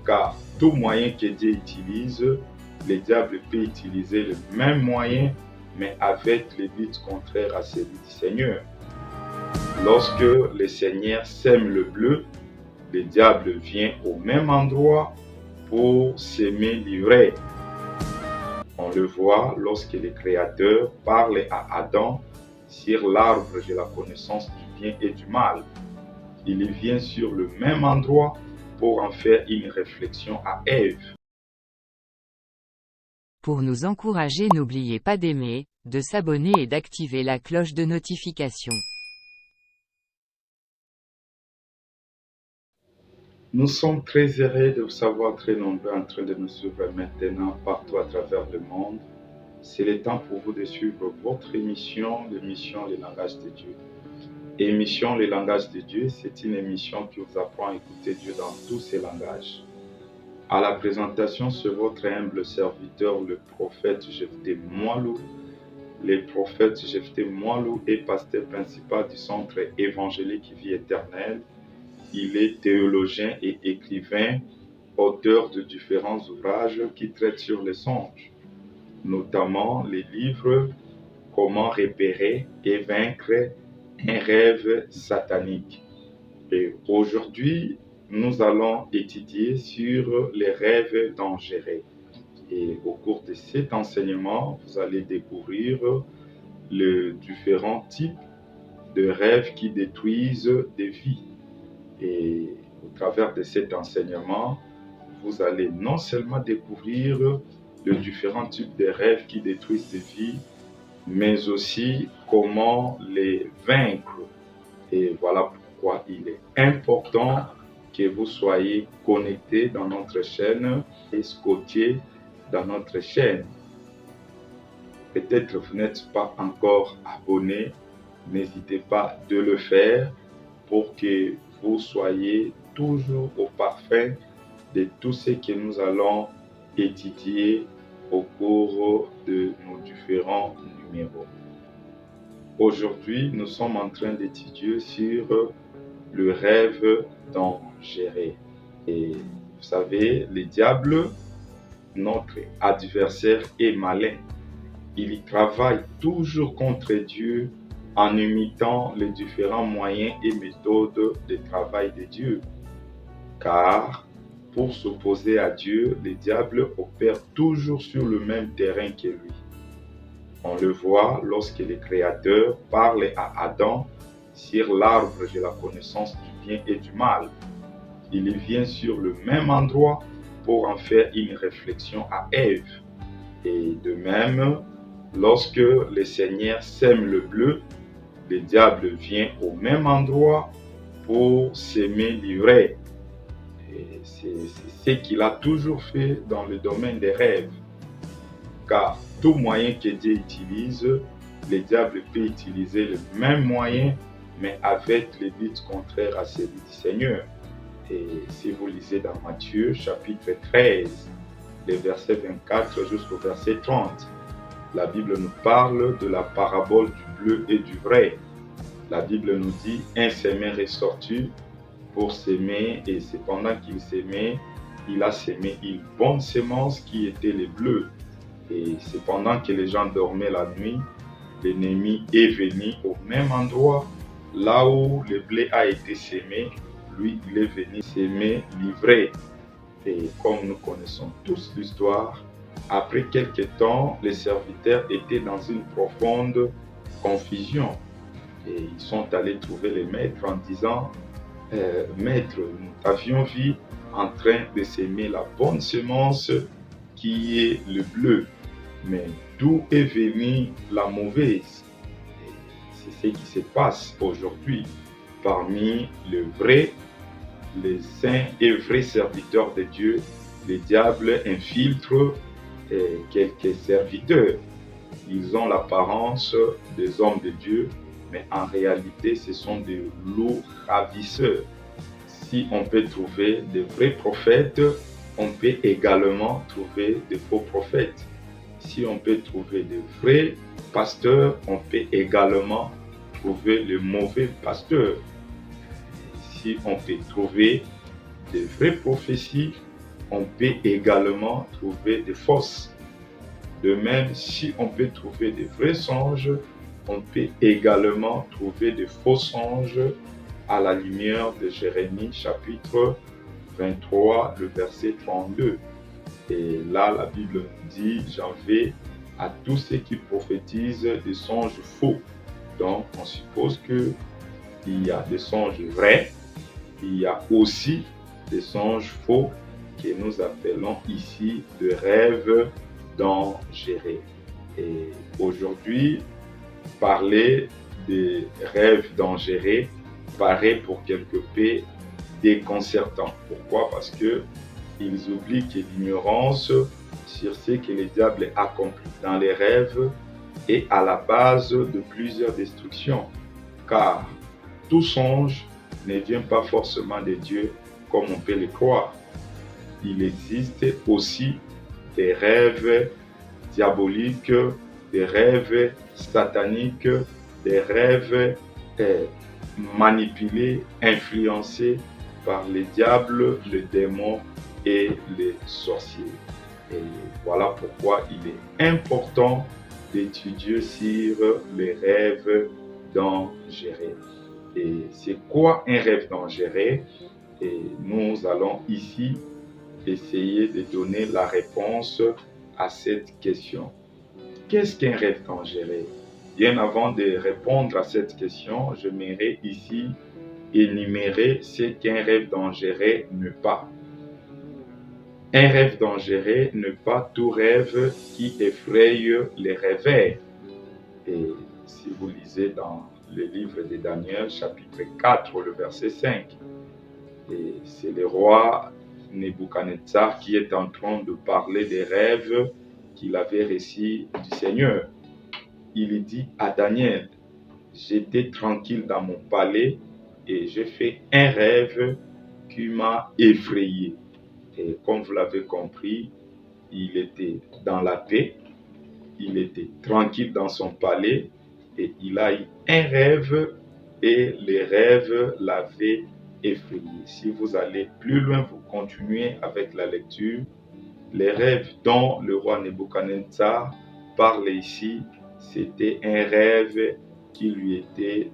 car tout moyen que Dieu utilise, le diable peut utiliser le même moyen, mais avec le but contraire à celui du Seigneur. Lorsque le Seigneur sème le bleu, le diable vient au même endroit pour s'aimer l'ivraie. On le voit lorsque le Créateur parle à Adam sur l'arbre de la connaissance du bien et du mal. Il vient sur le même endroit pour en faire une réflexion à Ève. Pour nous encourager, n'oubliez pas d'aimer, de s'abonner et d'activer la cloche de notification. Nous sommes très heureux de vous savoir très nombreux en train de nous suivre maintenant partout à travers le monde. C'est le temps pour vous de suivre votre émission, l'émission Les Langages de Dieu. Émission Les Langages de Dieu, c'est une émission qui vous apprend à écouter Dieu dans tous ses langages. À la présentation, c'est votre humble serviteur, le prophète Jephté Moilou. Le prophète Jephté Moilou est pasteur principal du centre évangélique Vie Éternelle. Il est théologien et écrivain, auteur de différents ouvrages qui traitent sur les songes, notamment les livres « Comment repérer et vaincre un rêve satanique ». Et aujourd'hui, nous allons étudier sur les rêves dangereux. Et au cours de cet enseignement, vous allez découvrir les différents types de rêves qui détruisent des vies. Et au travers de cet enseignement, vous allez non seulement découvrir les différents types de rêves qui détruisent des vies, mais aussi comment les vaincre. Et voilà pourquoi il est important que vous soyez connectés dans notre chaîne et scotchés dans notre chaîne. Peut-être vous n'êtes pas encore abonné, n'hésitez pas de le faire pour que vous soyez toujours au parfum de tout ce que nous allons étudier au cours de nos différents numéros. Aujourd'hui, nous sommes en train d'étudier sur le rêve dangereux. Et vous savez, le diable, notre adversaire, est malin. Il travaille toujours contre Dieu en imitant les différents moyens et méthodes de travail de Dieu. Car pour s'opposer à Dieu, le diable opère toujours sur le même terrain que lui. On le voit lorsque le Créateur parle à Adam sur l'arbre de la connaissance du bien et du mal. Il vient sur le même endroit pour en faire une réflexion à Ève. Et de même, lorsque le Seigneur sème le bleu, le diable vient au même endroit pour s'aimer l'ivraie. C'est ce qu'il a toujours fait dans le domaine des rêves. Car tout moyen que Dieu utilise, le diable peut utiliser le même moyen, mais avec le but contraire à celui du Seigneur. Et si vous lisez dans Matthieu chapitre 13, les versets 24 jusqu'au verset 30, la Bible nous parle de la parabole du bleu et du vrai. La Bible nous dit, un semeur est sorti pour s'aimer, et cependant qu'il s'aimait, il a semé une bonne semence qui était le bleu. Et cependant que les gens dormaient la nuit, l'ennemi est venu au même endroit, là où le blé a été semé, lui, il est venu s'aimer l'ivraie. Et comme nous connaissons tous l'histoire, après quelque temps, les serviteurs étaient dans une profonde confusion. Et ils sont allés trouver le maître en disant, Maître, nous t'avions vu en train de s'aimer la bonne semence qui est le bleu. Mais d'où est venue la mauvaise? C'est ce qui se passe aujourd'hui parmi les vrais, les saints et vrais serviteurs de Dieu. Le diable infiltre quelques serviteurs. Ils ont l'apparence des hommes de Dieu, mais en réalité, ce sont des loups ravisseurs. Si on peut trouver de vrais prophètes, on peut également trouver de faux prophètes. Si on peut trouver de vrais pasteurs, on peut également trouver le mauvais pasteur. Si on peut trouver de vraies prophéties, on peut également trouver des fausses. De même, si on peut trouver des vrais songes, on peut également trouver des faux songes à la lumière de Jérémie chapitre 23, le verset 32. Et là, la Bible nous dit, j'en vais à tous ceux qui prophétisent des songes faux. Donc, on suppose qu'il y a des songes vrais, il y a aussi des songes faux que nous appelons ici de rêves dangereux. Et aujourd'hui, parler des rêves dangereux paraît pour quelque peu déconcertant. Pourquoi? Parce que ils oublient que l'ignorance sur ce que le diable accomplit dans les rêves est à la base de plusieurs destructions. Car tout songe ne vient pas forcément de Dieu comme on peut le croire. Il existe aussi des rêves diaboliques, des rêves sataniques, des rêves manipulés, influencés par les diables, les démons et les sorciers. Et voilà pourquoi il est important d'étudier sur les rêves dangereux. Et c'est quoi un rêve dangereux? Et nous allons ici essayer de donner la réponse à cette question. Qu'est-ce qu'un rêve dangereux? Bien avant de répondre à cette question, j'aimerais ici énumérer ce qu'un rêve dangereux n'est pas. Un rêve dangereux n'est pas tout rêve qui effraie les rêveurs. Et si vous lisez dans le livre de Daniel, chapitre 4, le verset 5, et c'est le roi Nebuchadnezzar qui est en train de parler des rêves qu'il avait reçus du Seigneur. Il dit à Daniel, j'étais tranquille dans mon palais et j'ai fait un rêve qui m'a effrayé. Et comme vous l'avez compris, il était dans la paix, il était tranquille dans son palais et il a eu un rêve et le rêve l'avait effrayé. Si vous allez plus loin, vous continuez avec la lecture. Les rêves dont le roi Nebuchadnezzar parle ici, c'était un rêve qui lui était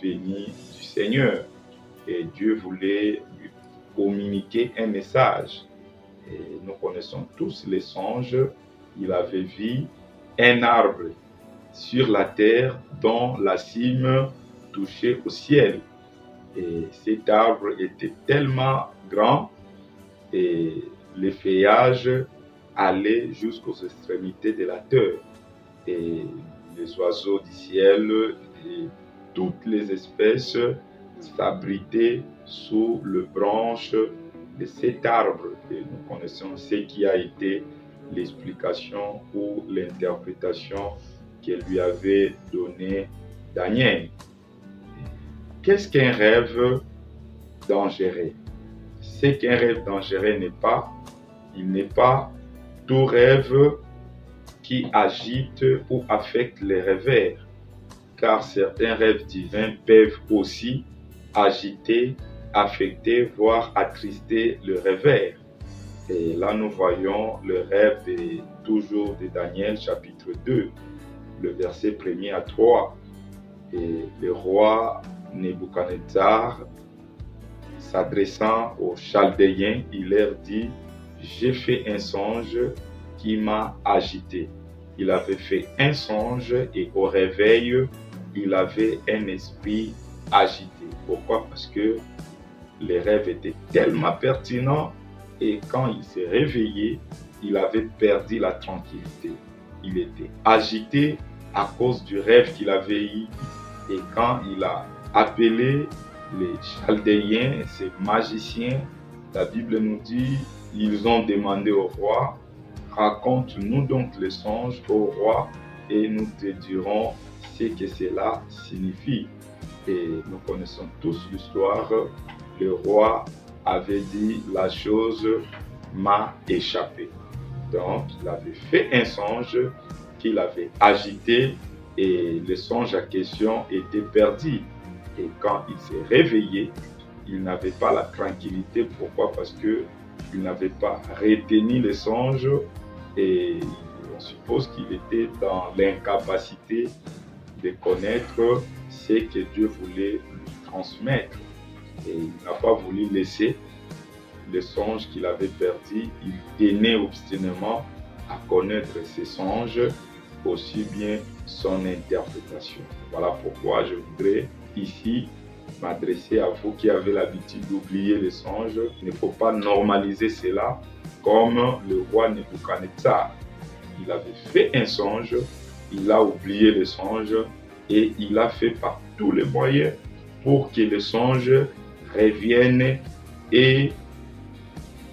venu du Seigneur. Et Dieu voulait lui communiquer un message. Et nous connaissons tous les songes. Il avait vu un arbre sur la terre dont la cime touchait au ciel. Et cet arbre était tellement grand et les feuillages allaient jusqu'aux extrémités de la terre. Et les oiseaux du ciel et toutes les espèces s'abritaient sous les branches de cet arbre. Et nous connaissons ce qui a été l'explication ou l'interprétation que lui avait donné Daniel. Qu'est-ce qu'un rêve dangereux? Ce qu'un rêve dangereux n'est pas, il n'est pas tout rêve qui agite ou affecte les rêveurs, car certains rêves divins peuvent aussi agiter, affecter, voire attrister le rêveur. Et là, nous voyons le rêve toujours de Daniel, chapitre 2, le verset 1er à 3. Et le roi Nebuchadnezzar, s'adressant aux Chaldéens, il leur dit, j'ai fait un songe qui m'a agité. Il avait fait un songe et au réveil, il avait un esprit agité. Pourquoi? Parce que les rêves étaient tellement pertinents et quand il s'est réveillé, il avait perdu la tranquillité. Il était agité à cause du rêve qu'il avait eu. Et quand il a appelé les Chaldéens, ces magiciens, la Bible nous dit, ils ont demandé au roi, raconte-nous donc les songes au roi et nous te dirons ce que cela signifie. Et nous connaissons tous l'histoire. Le roi avait dit, la chose m'a échappé. Donc, il avait fait un songe qu'il avait agité et le songe à question était perdu. Et quand il s'est réveillé, il n'avait pas la tranquillité. Pourquoi? Parce que il n'avait pas retenu les songes et on suppose qu'il était dans l'incapacité de connaître ce que Dieu voulait lui transmettre. Et il n'a pas voulu laisser les songes qu'il avait perdus. Il tenait obstinément à connaître ses songes, aussi bien son interprétation. Voilà pourquoi je voudrais ici m'adresser à vous qui avez l'habitude d'oublier les songes. Il ne faut pas normaliser cela comme le roi Nebuchadnezzar. Il avait fait un songe, il a oublié le songe et il a fait par tous les moyens pour que le songe revienne et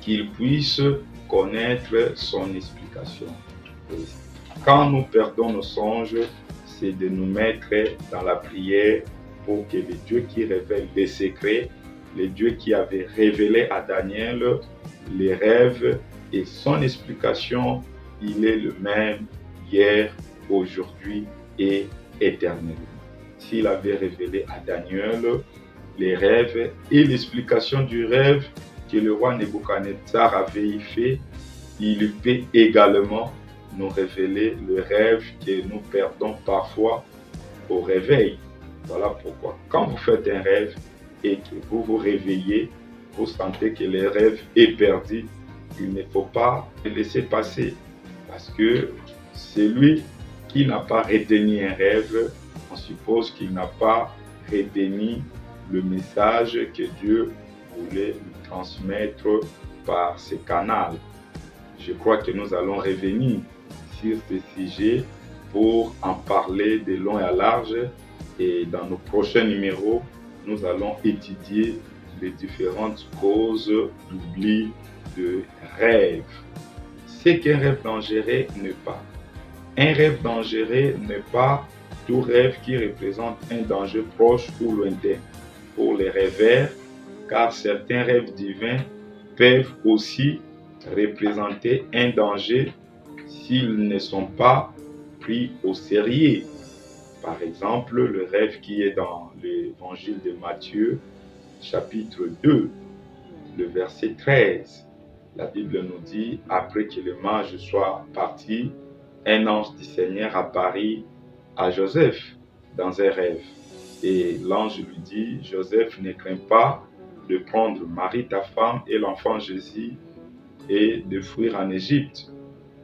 qu'il puisse connaître son explication. Et quand nous perdons nos songes, c'est de nous mettre dans la prière pour que le Dieu qui révèle les secrets, le Dieu qui avait révélé à Daniel les rêves et son explication, il est le même hier, aujourd'hui et éternellement. S'il avait révélé à Daniel les rêves et l'explication du rêve que le roi Nebuchadnezzar avait fait, il peut également nous révéler le rêve que nous perdons parfois au réveil. Voilà pourquoi, quand vous faites un rêve et que vous vous réveillez, vous sentez que le rêve est perdu, il ne faut pas le laisser passer. Parce que celui qui n'a pas retenu un rêve, on suppose qu'il n'a pas retenu le message que Dieu voulait lui transmettre par ce canal. Je crois que nous allons revenir sur ce sujet pour en parler de long et à large. Et dans nos prochains numéros, nous allons étudier les différentes causes d'oubli de rêve. C'est qu'un rêve dangereux n'est pas. Un rêve dangereux n'est pas tout rêve qui représente un danger proche ou lointain pour les rêveurs, car certains rêves divins peuvent aussi représenter un danger s'ils ne sont pas pris au sérieux. Par exemple, le rêve qui est dans l'évangile de Matthieu, chapitre 2, le verset 13. La Bible nous dit, après que le mage soit parti, un ange du Seigneur apparut à Joseph dans un rêve. Et l'ange lui dit, Joseph, ne crains pas de prendre Marie, ta femme, et l'enfant Jésus, et de fuir en Égypte,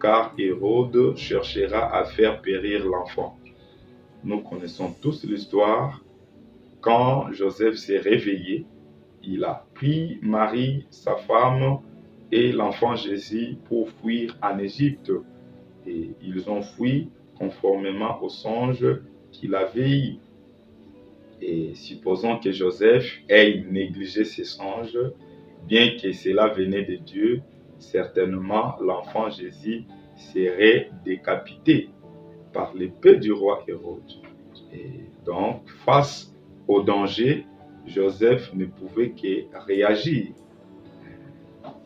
car Hérode cherchera à faire périr l'enfant. Nous connaissons tous l'histoire. Quand Joseph s'est réveillé, il a pris Marie, sa femme, et l'enfant Jésus pour fuir en Égypte. Et ils ont fui conformément au songe qu'il avait eu. Et supposons que Joseph ait négligé ses songes, bien que cela venait de Dieu, certainement l'enfant Jésus serait décapité par l'épée du roi Hérode. Et donc, face au danger, Joseph ne pouvait que réagir.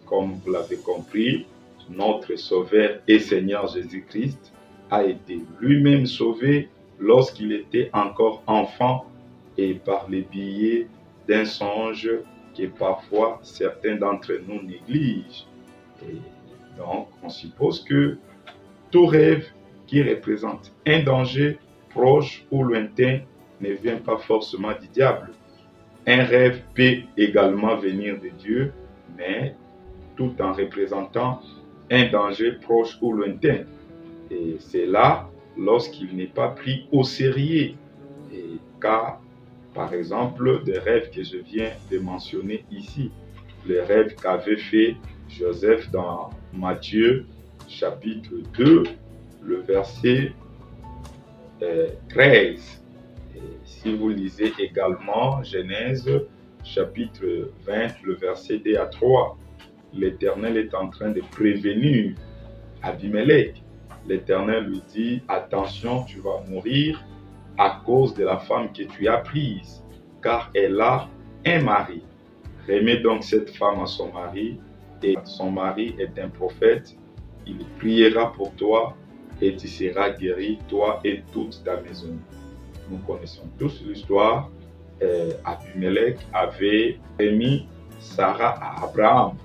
Comme vous l'avez compris, notre Sauveur et Seigneur Jésus-Christ a été lui-même sauvé lorsqu'il était encore enfant et par le biais d'un songe que parfois certains d'entre nous négligent. Et donc, on suppose que tout rêve qui représente un danger proche ou lointain ne vient pas forcément du diable. Un rêve peut également venir de Dieu, mais tout en représentant un danger proche ou lointain. Et c'est là lorsqu'il n'est pas pris au sérieux. Et car, par exemple, des rêves que je viens de mentionner ici, les rêves qu'avait fait Joseph dans Matthieu chapitre 2, le verset 13. Et si vous lisez également Genèse chapitre 20, le verset 2 à 3, l'Éternel est en train de prévenir Abimelech. L'Éternel lui dit, attention, tu vas mourir à cause de la femme que tu as prise, car elle a un mari. Remets donc cette femme à son mari, et son mari est un prophète. Il priera pour toi et tu seras guéri, toi et toute ta maison. Nous connaissons tous l'histoire. Abimelech avait remis Sarah à Abraham.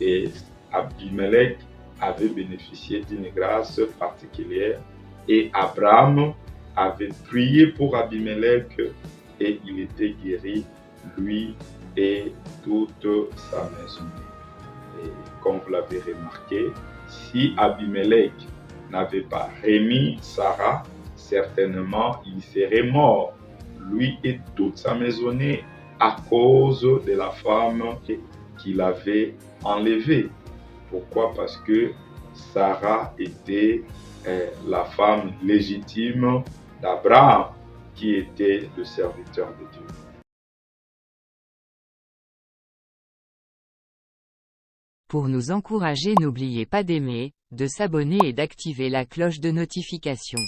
Et Abimelech avait bénéficié d'une grâce particulière et Abraham avait prié pour Abimelech et il était guéri, lui et toute sa maison. Et comme vous l'avez remarqué, si Abimelech n'avait pas remis Sarah, certainement il serait mort, lui et toute sa maisonnée, à cause de la femme qu'il avait enlevée. Pourquoi? Parce que Sarah était la femme légitime d'Abraham, qui était le serviteur de Dieu. Pour nous encourager, n'oubliez pas d'aimer, de s'abonner et d'activer la cloche de notification.